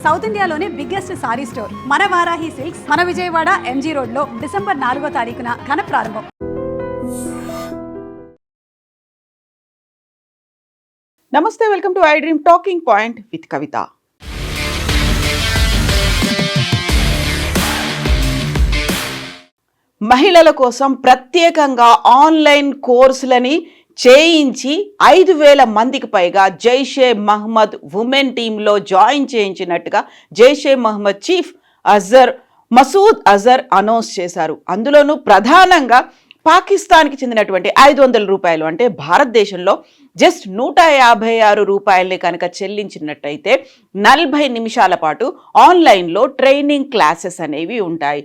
South ఇండియాలోనే biggest sorry store మన Varahi silks మన విజయవాడ ఎంజీ రోడ్ లో డిసెంబర్ 4వ తారీఖున ఘన ప్రారంభం. నమస్తే, welcome to I dream talking point with Kavitha. మహిళల కోసం ప్రత్యేకంగా ఆన్లైన్ కోర్సులని చేయించి 5,000 మందికి పైగా జైషే మహమ్మద్ ఉమెన్ టీంలో జాయిన్ చేయించినట్టుగా జైషే మహమ్మద్ చీఫ్ మసూద్ అజర్ అనౌన్స్ చేశారు. అందులోనూ ప్రధానంగా పాకిస్తాన్కి చెందినటువంటి 500 రూపాయలు అంటే భారతదేశంలో జస్ట్ 156 రూపాయలని కనుక చెల్లించినట్టయితే 40 నిమిషాల పాటు ఆన్లైన్లో ట్రైనింగ్ క్లాసెస్ అనేవి ఉంటాయి.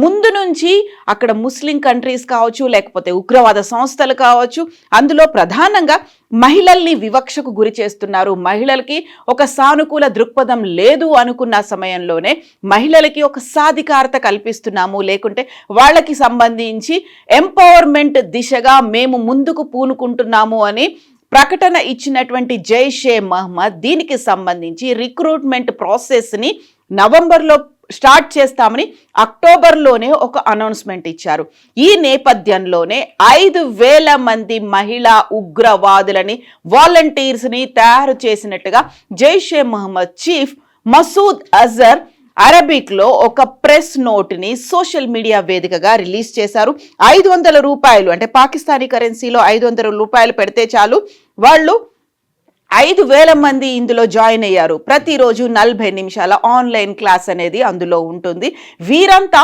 ముందు నుంచి అక్కడ ముస్లిం కంట్రీస్ కావచ్చు, లేకపోతే ఉగ్రవాద సంస్థలు కావచ్చు, అందులో ప్రధానంగా మహిళల్ని వివక్షకు గురి చేస్తున్నారు. మహిళలకి ఒక సానుకూల దృక్పథం లేదు అనుకున్న సమయంలోనే మహిళలకి ఒక సాధికారత కల్పిస్తున్నాము, లేకుంటే వాళ్ళకి సంబంధించి ఎంపవర్మెంట్ దిశగా మేము ముందుకు పూనుకుంటున్నాము అని ప్రకటన ఇచ్చినటువంటి జైషే మహమ్మద్ దీనికి సంబంధించి రిక్రూట్మెంట్ ప్రాసెస్ని నవంబర్లో స్టార్ట్ చేస్తామని అక్టోబర్లోనే ఒక అనౌన్స్మెంట్ ఇచ్చారు. ఈ నేపథ్యంలోనే 5,000 మంది మహిళా ఉగ్రవాదులని వాలంటీర్స్ని తయారు చేసినట్టుగా జైషే మహమ్మద్ చీఫ్ మసూద్ అజర్ అరబిక్లో ఒక ప్రెస్ నోట్ని సోషల్ మీడియా వేదికగా రిలీజ్ చేశారు. 500 రూపాయలు అంటే పాకిస్తానీ కరెన్సీలో 500 రూపాయలు పెడితే చాలు, వాళ్ళు 5,000 మంది ఇందులో జాయిన్ అయ్యారు. ప్రతిరోజు 40 నిమిషాల ఆన్లైన్ క్లాస్ అనేది అందులో ఉంటుంది. వీరంతా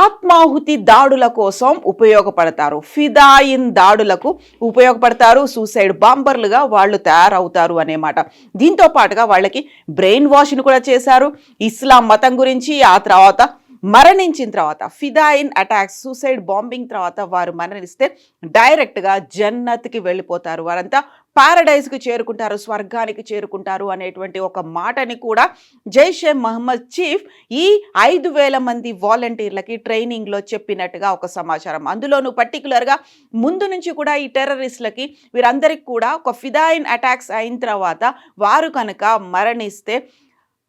ఆత్మాహుతి దాడుల కోసం ఉపయోగపడతారు, ఫిదాయిన్ దాడులకు ఉపయోగపడతారు, సూసైడ్ బాంబర్లుగా వాళ్ళు తయారవుతారు అనేమాట. దీంతో పాటుగా వాళ్ళకి బ్రెయిన్ వాష్ని కూడా చేశారు. ఇస్లాం మతం గురించి, ఆ తర్వాత మరణించిన తర్వాత ఫిదాయిన్ అటాక్స్, సూసైడ్ బాంబింగ్ తర్వాత వారు మరణిస్తే డైరెక్ట్గా జన్నత్కి వెళ్ళిపోతారు, వారంతా పారడైజ్కి చేరుకుంటారు, స్వర్గానికి చేరుకుంటారు అనేటువంటి ఒక మాటని కూడా జైషే మహమ్మద్ చీఫ్ ఈ 5,000 మంది వాలంటీర్లకి ట్రైనింగ్లో చెప్పినట్టుగా ఒక సమాచారం. అందులోనూ పర్టికులర్గా ముందు నుంచి కూడా ఈ టెర్రరిస్టులకి వీరందరికీ కూడా ఒక ఫిదాయిన్ అటాక్స్ అయిన తర్వాత వారు కనుక మరణిస్తే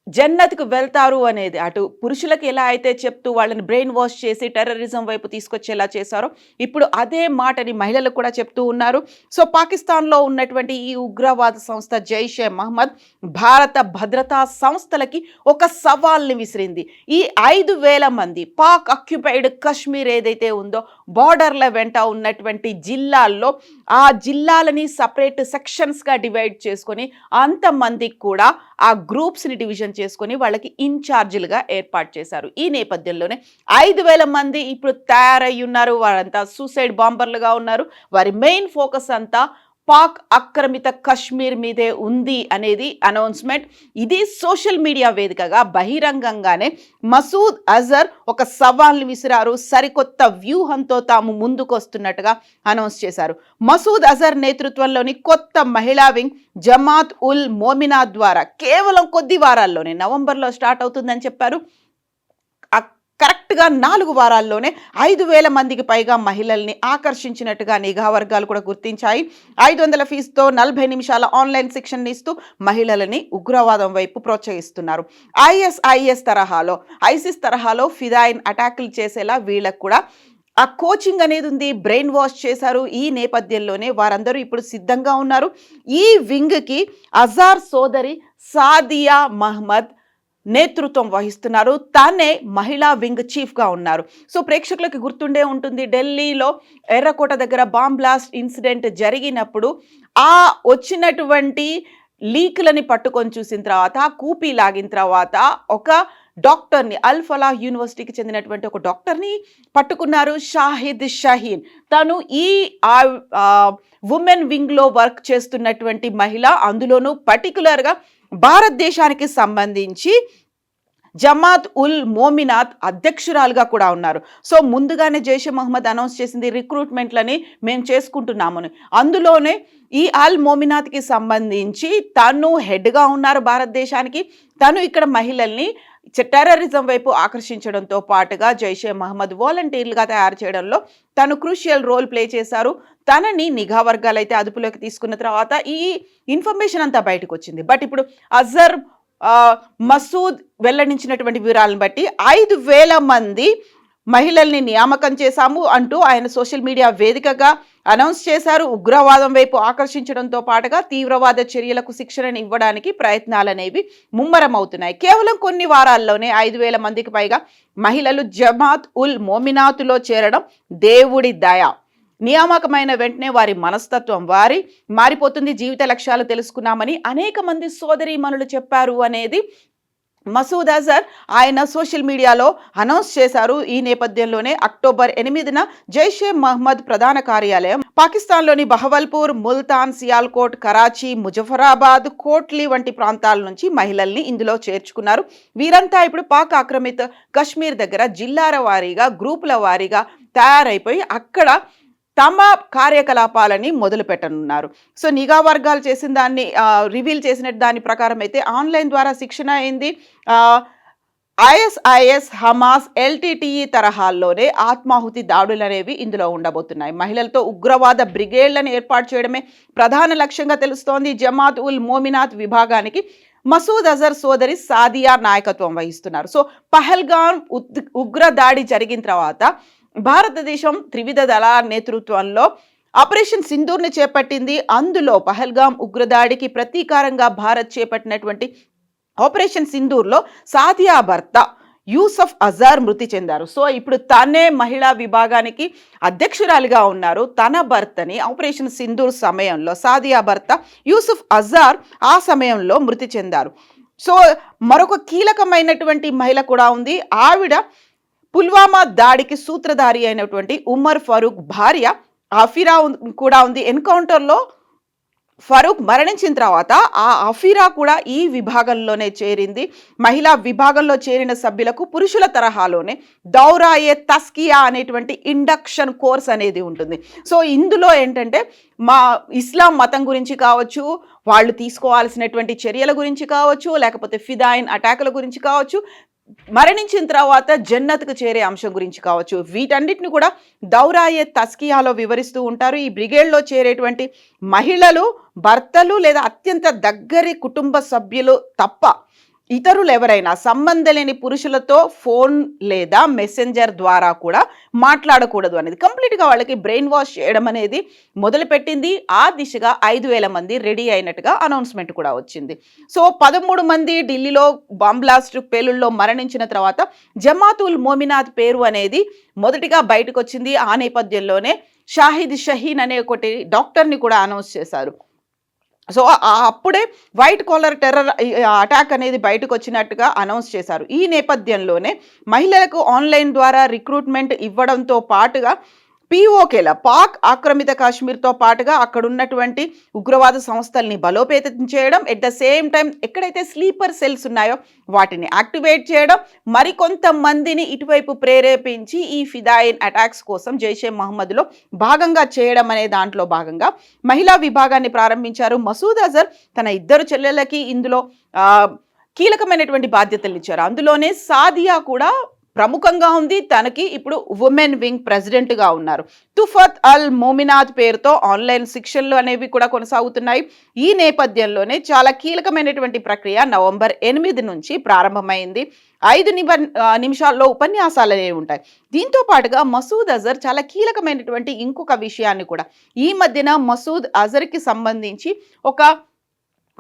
జన్నత్కు వెళ్తారు అనేది, అటు పురుషులకు ఎలా అయితే చెప్తూ వాళ్ళని బ్రెయిన్ వాష్ చేసి టెర్రరిజం వైపు తీసుకొచ్చేలా చేశారో ఇప్పుడు అదే మాటని మహిళలకు కూడా చెప్తూ ఉన్నారు. సో పాకిస్తాన్లో ఉన్నటువంటి ఈ ఉగ్రవాద సంస్థ జైషే మహమ్మద్ భారత భద్రతా సంస్థలకి ఒక సవాల్ని విసిరింది. ఈ 5,000 మంది పాక్ ఆక్యుపైడ్ కశ్మీర్ ఏదైతే ఉందో బార్డర్ల వెంట ఉన్నటువంటి జిల్లాల్లో ఆ జిల్లాలని సపరేట్ సెక్షన్స్గా డివైడ్ చేసుకొని అంతమందికి కూడా ఆ గ్రూప్స్ని డివిజన్ చేసుకొని వాళ్ళకి ఇన్ఛార్జీలుగా ఏర్పాటు చేశారు. ఈ నేపథ్యంలోనే 5,000 మంది ఇప్పుడు తయారై ఉన్నారు. వారంతా సూసైడ్ బాంబర్లుగా ఉన్నారు. వారి మెయిన్ ఫోకస్ అంతా పాక్ ఆక్రమిత కశ్మీర్ మీదే ఉంది అనేది అనౌన్స్మెంట్. ఇది సోషల్ మీడియా వేదికగా బహిరంగంగానే మసూద్ అజర్ ఒక సవాల్ని విసిరారు. సరికొత్త వ్యూహంతో తాము ముందుకొస్తున్నట్టుగా అనౌన్స్ చేశారు. మసూద్ అజర్ నేతృత్వంలోని కొత్త మహిళా వింగ్ జమాత్ ఉల్ మోమినా ద్వారా కేవలం కొద్ది వారాల్లోనే నవంబర్లో స్టార్ట్ అవుతుందని చెప్పారు. కరెక్ట్గా 4 వారాల్లోనే 5,000 మందికి పైగా మహిళల్ని ఆకర్షించినట్టుగా నిఘా వర్గాలు కూడా గుర్తించాయి. 500 ఫీజుతో 40 నిమిషాల ఆన్లైన్ శిక్షణ ఇస్తూ మహిళలని ఉగ్రవాదం వైపు ప్రోత్సహిస్తున్నారు. ఐసిస్ తరహాలో ఫిదాయిన్ అటాకులు చేసేలా వీళ్ళకు కూడా ఆ కోచింగ్ అనేది ఉంది, బ్రెయిన్ వాష్ చేశారు. ఈ నేపథ్యంలోనే వారందరూ ఇప్పుడు సిద్ధంగా ఉన్నారు. ఈ వింగ్కి అజార్ సోదరి సాదియా మహమ్మద్ నేతృత్వం వహిస్తున్నారు. తానే మహిళా వింగ్ చీఫ్గా ఉన్నారు. సో ప్రేక్షకులకు గుర్తుండే ఉంటుంది, ఢిల్లీలో ఎర్రకోట దగ్గర బాంబ్ బ్లాస్ట్ ఇన్సిడెంట్ జరిగినప్పుడు ఆ వచ్చినటువంటి లీక్లని పట్టుకొని చూసిన తర్వాత, కూపీ లాగిన తర్వాత ఒక డాక్టర్ని, అల్ ఫలాహ్ యూనివర్సిటీకి చెందినటువంటి ఒక డాక్టర్ని పట్టుకున్నారు, షాహిద్ షహీన్. తను ఈ ఉమెన్ వింగ్లో వర్క్ చేస్తున్నటువంటి మహిళ, అందులోనూ పర్టికులర్గా భారతదేశానికి సంబంధించి జమాత్ ఉల్ మోమినాత్ అధ్యక్షురాలుగా కూడా ఉన్నారు. సో ముందుగానే జైషే మహమ్మద్ అనౌన్స్ చేసింది రిక్రూట్మెంట్లని మేము చేసుకుంటున్నామని. అందులోనే ఈ అల్ మోమినాత్కి సంబంధించి తను హెడ్గా ఉన్నారు భారతదేశానికి. తను ఇక్కడ మహిళల్ని టెర్రరిజం వైపు ఆకర్షించడంతో పాటుగా జైషే మహమ్మద్ వాలంటీర్లుగా తయారు చేయడంలో తను క్రూషియల్ రోల్ ప్లే చేశారు. తనని నిఘా వర్గాలు అయితే అదుపులోకి తీసుకున్న తర్వాత ఈ ఇన్ఫర్మేషన్ అంతా బయటకు వచ్చింది. బట్ ఇప్పుడు అజర్ మసూద్ వెల్లడించినటువంటి వివరాలను బట్టి 5,000 మంది మహిళల్ని నియామకం చేశాము అంటూ ఆయన సోషల్ మీడియా వేదికగా అనౌన్స్ చేశారు. ఉగ్రవాదం వైపు ఆకర్షించడంతో పాటుగా తీవ్రవాద చర్యలకు శిక్షణను ఇవ్వడానికి ప్రయత్నాలనేవి ముమ్మరమవుతున్నాయి. కేవలం కొన్ని వారాల్లోనే 5,000 మందికి పైగా మహిళలు జమాత్ ఉల్ మోమినాతులో చేరడం దేవుడి దయ. నియామకమైన వెంటనే వారి మనస్తత్వం మారిపోతుంది. జీవిత లక్ష్యాలు తెలుసుకున్నామని అనేక మంది సోదరీమణులు చెప్పారు అనేది మసూద్ అజర్ ఆయన సోషల్ మీడియాలో అనౌన్స్ చేశారు. ఈ నేపథ్యంలోనే అక్టోబర్ 8న జైషే మహ్మద్ ప్రధాన కార్యాలయం పాకిస్తాన్లోని బహవల్పూర్, ముల్తాన్, సియాల్కోట్, కరాచీ, ముజఫరాబాద్, కోట్లీ వంటి ప్రాంతాల నుంచి మహిళల్ని ఇందులో చేర్చుకున్నారు. వీరంతా ఇప్పుడు పాక్ ఆక్రమిత కశ్మీర్ దగ్గర జిల్లాల వారీగా, గ్రూపుల వారీగా తయారైపోయి అక్కడ తమ కార్యకలాపాలని మొదలు పెట్టనున్నారు. సో నిఘా వర్గాలు చేసిన దాన్ని రివీల్ చేసిన దాని ప్రకారం అయితే ఆన్లైన్ ద్వారా శిక్షణ అయింది. ISIS, హమాస్, LTTE తరహాల్లోనే ఆత్మాహుతి దాడులు అనేవి ఇందులో ఉండబోతున్నాయి. మహిళలతో ఉగ్రవాద బ్రిగేడ్లను ఏర్పాటు చేయడమే ప్రధాన లక్ష్యంగా తెలుస్తోంది. జమాత్ ఉల్ మోమినాత్ విభాగానికి మసూద్ అజర్ సోదరి సాదియా నాయకత్వం వహిస్తున్నారు. సో పహల్గామ్ ఉగ్ర దాడి జరిగిన తర్వాత భారతదేశం త్రివిధ దళాల నేతృత్వంలో ఆపరేషన్ సింధూర్ని చేపట్టింది. అందులో పహల్గామ్ ఉగ్రదాడికి ప్రతీకారంగా భారత్ చేపట్టినటువంటి ఆపరేషన్ సింధూర్లో సాదియా భర్త యూసఫ్ అజార్ మృతి చెందారు. సో ఇప్పుడు తనే మహిళా విభాగానికి అధ్యక్షురాలిగా ఉన్నారు. తన భర్తని ఆపరేషన్ సింధూర్ సమయంలో సాదియా భర్త యూసఫ్ అజార్ ఆ సమయంలో మృతి చెందారు. సో మరొక కీలకమైనటువంటి మహిళ కూడా ఉంది. ఆవిడ పుల్వామా దాడికి సూత్రధారి అయినటువంటి ఉమర్ ఫరూక్ భార్య అఫీరా కూడా ఉంది. ఎన్కౌంటర్లో ఫరూక్ మరణించిన తర్వాత ఆ అఫీరా కూడా ఈ విభాగంలోనే చేరింది. మహిళా విభాగంలో చేరిన సభ్యులకు పురుషుల తరహాలోనే దౌరాయే తస్కియా అనేటువంటి ఇండక్షన్ కోర్స్ అనేది ఉంటుంది. సో ఇందులో ఏంటంటే మా ఇస్లాం మతం గురించి కావచ్చు, వాళ్ళు తీసుకోవాల్సినటువంటి చర్యల గురించి కావచ్చు, లేకపోతే ఫిదాయిన్ అటాకుల గురించి కావచ్చు, మరణించిన తర్వాత జన్నత్కు చేరే అంశం గురించి కావచ్చు, వీటన్నిటిని కూడా దౌరాయే తస్కియాలో వివరిస్తూ ఉంటారు. ఈ బ్రిగేడ్లో చేరేటువంటి మహిళలు భర్తలు లేదా అత్యంత దగ్గరి కుటుంబ సభ్యులు తప్ప ఇతరులు ఎవరైనా సంబంధం లేని పురుషులతో ఫోన్ లేదా మెసెంజర్ ద్వారా కూడా మాట్లాడకూడదు అనేది కంప్లీట్గా వాళ్ళకి బ్రెయిన్ వాష్ చేయడం అనేది మొదలుపెట్టింది. ఆ దిశగా 5,000 మంది రెడీ అయినట్టుగా అనౌన్స్మెంట్ కూడా వచ్చింది. సో 13 మంది ఢిల్లీలో బాంబ్ బ్లాస్ట్ పేలుల్లో మరణించిన తర్వాత జమాత్ ఉల్ మోమినాత్ పేరు అనేది మొదటిగా బయటకు వచ్చింది. ఆ నేపథ్యంలోనే షాహిద్ షహీన్ అనే ఒకటి డాక్టర్ని కూడా అనౌన్స్ చేశారు. సో అప్పుడే వైట్ కాలర్ టెర్రర్ అటాక్ అనేది బయటకు వచ్చినట్టుగా అనౌన్స్ చేశారు. ఈ నేపథ్యంలోనే మహిళలకు ఆన్లైన్ ద్వారా రిక్రూట్మెంట్ ఇవ్వడంతో పాటుగా POKల పాక్ ఆక్రమిత కాశ్మీర్తో పాటుగా అక్కడ ఉన్నటువంటి ఉగ్రవాద సంస్థల్ని బలోపేతం చేయడం, ఎట్ ద సేమ్ టైం ఎక్కడైతే స్లీపర్ సెల్స్ ఉన్నాయో వాటిని యాక్టివేట్ చేయడం, మరికొంతమందిని ఇటువైపు ప్రేరేపించి ఈ ఫిదాయిన్ అటాక్స్ కోసం జైషే మహమ్మద్లో భాగంగా చేయడం అనే దాంట్లో భాగంగా మహిళా విభాగాన్ని ప్రారంభించారు. మసూద్ అజర్ తన 2 చెల్లెళ్ళకి ఇందులో కీలకమైనటువంటి బాధ్యతలు ఇచ్చారు. అందులోనే సాదియా కూడా ప్రముఖంగా ఉంది. తనకి ఇప్పుడు ఉమెన్ వింగ్ ప్రెసిడెంట్గా ఉన్నారు. తుఫత్ అల్ మోమినాత్ పేరుతో ఆన్లైన్ శిక్షణలు అనేవి కూడా కొనసాగుతున్నాయి. ఈ నేపథ్యంలోనే చాలా కీలకమైనటువంటి ప్రక్రియ నవంబర్ 8 నుంచి ప్రారంభమైంది. 5 నిమిషాల్లో ఉపన్యాసాలు అనేవి ఉంటాయి. దీంతో పాటుగా మసూద్ అజర్ చాలా కీలకమైనటువంటి ఇంకొక విషయాన్ని కూడా ఈ మధ్యన మసూద్ అజర్కి సంబంధించి ఒక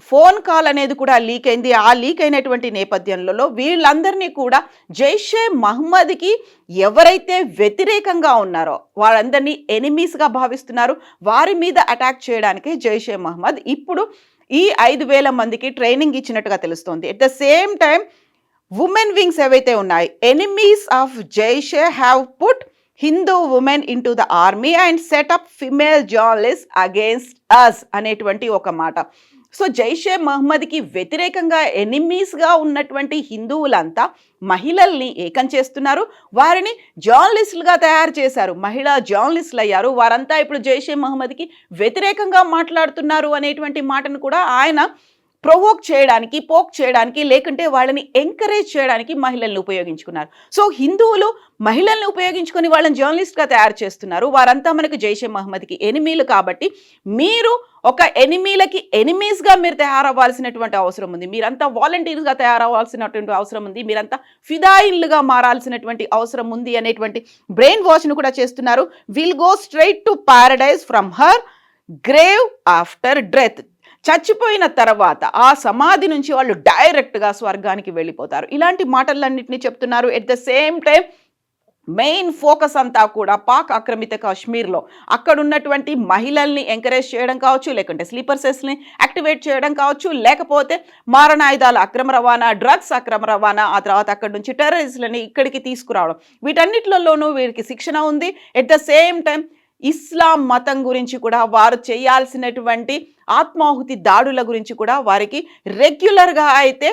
ఫోన్ కాల్ అనేది కూడా లీక్ అయింది. ఆ లీక్ అయినటువంటి నేపథ్యంలో వీళ్ళందరినీ కూడా జైషే మహమ్మద్కి ఎవరైతే వ్యతిరేకంగా ఉన్నారో వాళ్ళందరినీ ఎనిమీస్గా భావిస్తున్నారు. వారి మీద అటాక్ చేయడానికి జైషే మహమ్మద్ ఇప్పుడు ఈ 5,000 మందికి ట్రైనింగ్ ఇచ్చినట్టుగా తెలుస్తోంది. At the same time women wings ఏవైతే ఉన్నాయి, enemies of Jaish have put Hindu women into the army and setup female journalist against us అనేటువంటి ఒక మాట. సో జైషే మహమ్మద్కి వ్యతిరేకంగా ఎనిమీస్గా ఉన్నటువంటి హిందువులంతా మహిళల్ని ఏకం చేస్తున్నారు. వారిని జర్నలిస్టులుగా తయారు చేశారు. మహిళా జర్నలిస్టులు అయ్యారు. వారంతా ఇప్పుడు జైషే మహమ్మద్కి వ్యతిరేకంగా మాట్లాడుతున్నారు అనేటువంటి మాటను కూడా ఆయన ప్రొవోక్ చేయడానికి, పోక్ చేయడానికి, లేకుంటే వాళ్ళని ఎంకరేజ్ చేయడానికి మహిళల్ని ఉపయోగించుకున్నారు. సో హిందువులు మహిళల్ని ఉపయోగించుకొని వాళ్ళని జర్నలిస్ట్గా తయారు చేస్తున్నారు. వారంతా మనకు జైషే మహమ్మద్కి ఎనిమీలు. కాబట్టి మీరు ఒక ఎనిమీలకి ఎనిమీస్గా మీరు తయారవ్వాల్సినటువంటి అవసరం ఉంది. మీరంతా వాలంటీర్స్గా తయారవ్వాల్సినటువంటి అవసరం ఉంది. మీరంతా ఫిదాయిన్లుగా మారాల్సినటువంటి అవసరం ఉంది అనేటువంటి బ్రెయిన్ వాష్ను కూడా చేస్తున్నారు. Will go straight to paradise from her grave after death. చచ్చిపోయిన తర్వాత ఆ సమాధి నుంచి వాళ్ళు డైరెక్ట్గా స్వర్గానికి వెళ్ళిపోతారు. ఇలాంటి మాటలన్నింటినీ చెప్తున్నారు. At the same time main focus అంతా కూడా పాక్ ఆక్రమిత కాశ్మీర్లో అక్కడ ఉన్నటువంటి మహిళల్ని ఎంకరేజ్ చేయడం కావచ్చు, లేకుంటే స్లీపర్ సెల్స్ని యాక్టివేట్ చేయడం కావచ్చు, లేకపోతే మారణాయుధాల అక్రమ రవాణా, డ్రగ్స్ అక్రమ రవాణా, ఆ తర్వాత అక్కడ నుంచి టెర్రరిస్టులని ఇక్కడికి తీసుకురావడం, వీటన్నిటిలోనూ వీరికి శిక్షణ ఉంది. ఎట్ ద సేమ్ టైం ఇస్లాం మతం గురించి కూడా, వారు చేయాల్సినటువంటి ఆత్మాహుతి దాడుల గురించి కూడా వారికి రెగ్యులర్గా అయితే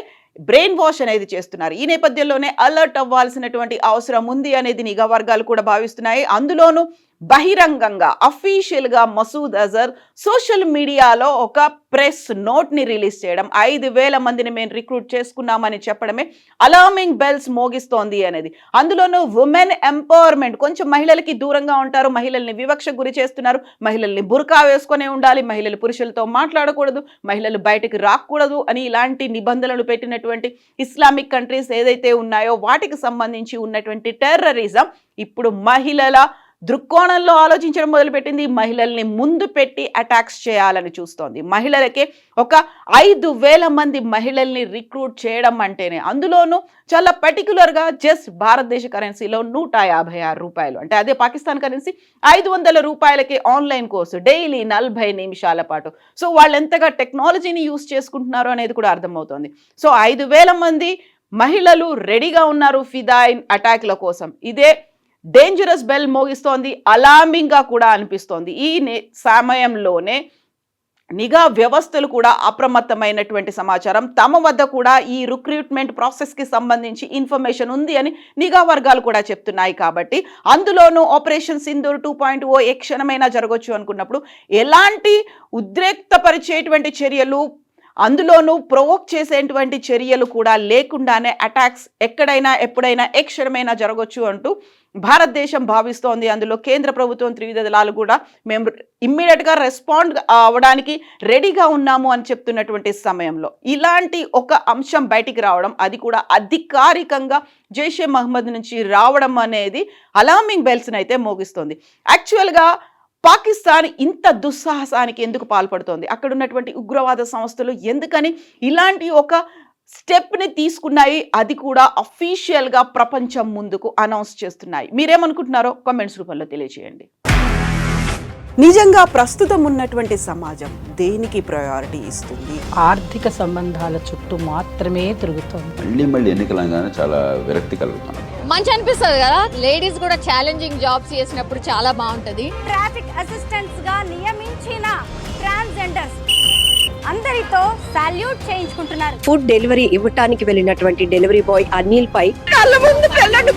బ్రెయిన్ వాష్ అనేది చేస్తున్నారు. ఈ నేపథ్యంలోనే అలర్ట్ అవ్వాల్సినటువంటి అవసరం ఉంది అనేది నిఘా వర్గాలు కూడా భావిస్తున్నాయి. అందులోనూ బహిరంగంగా అఫీషియల్గా మసూద్ అజర్ సోషల్ మీడియాలో ఒక ప్రెస్ నోట్ని రిలీజ్ చేయడం, 5,000 మందిని మేము రిక్రూట్ చేసుకున్నామని చెప్పడమే అలార్మింగ్ బెల్స్ మోగిస్తోంది అనేది. అందులోనూ ఉమెన్ ఎంపవర్మెంట్, కొంచెం మహిళలకి దూరంగా ఉంటారు, మహిళల్ని వివక్షకు గురి చేస్తున్నారు, మహిళల్ని బుర్కా వేసుకునే ఉండాలి, మహిళలు పురుషులతో మాట్లాడకూడదు, మహిళలు బయటకు రాకూడదు అని ఇలాంటి నిబంధనలు పెట్టినటువంటి ఇస్లామిక్ కంట్రీస్ ఏదైతే ఉన్నాయో వాటికి సంబంధించి ఉన్నటువంటి టెర్రరిజం ఇప్పుడు మహిళల దృక్కోణంలో ఆలోచించడం మొదలుపెట్టింది. మహిళల్ని ముందు పెట్టి అటాక్స్ చేయాలని చూస్తోంది. మహిళలకే ఒక 5,000 మంది మహిళల్ని రిక్రూట్ చేయడం అంటేనే, అందులోనూ చాలా పర్టికులర్గా జస్ట్ భారతదేశ కరెన్సీలో 156 రూపాయలు, అంటే అదే పాకిస్తాన్ కరెన్సీ 500 రూపాయలకే ఆన్లైన్ కోర్సు డైలీ 40 నిమిషాల పాటు. సో వాళ్ళు ఎంతగా టెక్నాలజీని యూజ్ చేసుకుంటున్నారు అనేది కూడా అర్థమవుతోంది. సో 5,000 మంది మహిళలు రెడీగా ఉన్నారు ఫిదాయిన్ అటాక్ల కోసం. ఇదే డేంజరస్ బెల్ మోగిస్తోంది, అలార్మింగ్గా కూడా అనిపిస్తోంది. ఈ సమయంలోనే నిఘా వ్యవస్థలు కూడా అప్రమత్తమైనటువంటి సమాచారం, తమ వద్ద కూడా ఈ రిక్రూట్మెంట్ ప్రాసెస్కి సంబంధించి ఇన్ఫర్మేషన్ ఉంది అని నిఘా వర్గాలు కూడా చెప్తున్నాయి. కాబట్టి అందులోనూ ఆపరేషన్ సింధూర్ 2.0 ఏ క్షణమైనా జరగవచ్చు అనుకున్నప్పుడు ఎలాంటి ఉద్రేక్తపరిచేటువంటి చర్యలు, అందులోనూ ప్రొవోక్ చేసేటువంటి చర్యలు కూడా లేకుండానే అటాక్స్ ఎక్కడైనా ఎప్పుడైనా ఏ క్షణమైనా జరగవచ్చు అంటూ భారతదేశం భావిస్తోంది. అందులో కేంద్ర ప్రభుత్వం, త్రివిధ దళాలు కూడా మేము ఇమ్మీడియట్గా రెస్పాండ్ అవ్వడానికి రెడీగా ఉన్నాము అని చెప్తున్నటువంటి సమయంలో ఇలాంటి ఒక అంశం బయటికి రావడం, అది కూడా అధికారికంగా జైషే మహమ్మద్ నుంచి రావడం అనేది అలార్మింగ్ బెల్స్ని అయితే మోగిస్తోంది. యాక్చువల్గా పాకిస్తాన్ ఇంత దుస్సాహసానికి ఎందుకు పాల్పడుతోంది? అక్కడ ఉన్నటువంటి ఉగ్రవాద సంస్థలు ఎందుకని ఇలాంటి ఒక స్టెప్ని తీసుకున్నాయి? అది కూడా అఫీషియల్గా ప్రపంచం ముందుకు అనౌన్స్ చేస్తున్నాయి. మీరేమనుకుంటున్నారో కామెంట్స్ రూపంలో తెలియజేయండి. నిజంగా ప్రస్తుతం ఉన్నటువంటి సమాజం దేనికి ప్రయారిటీ ఇస్తుంది? ఆర్థిక సంబంధాల చుట్టూ మాత్రమే తిరుగుతోంది. మళ్ళీ ఎన్నికలంగానే చాలా విరక్తి కలుగుతున్నాం. మంచి అనిపిస్తుంది కదా, లేడీస్ కూడా ఛాలెంజింగ్ జాబ్స్ చేసినప్పుడు చాలా బాగుంటది. ట్రాఫిక్ అసిస్టెంట్స్ గా నియమించిన ట్రాన్స్జెండర్స్ అందరితో సాల్యూట్ చేయించుకుంటున్నారు. ఫుడ్ డెలివరీ ఇవ్వటానికి వెళ్ళినటువంటి డెలివరీ బాయ్ అనిల్ పై కళ్ళ ముందు పెళ్ళండి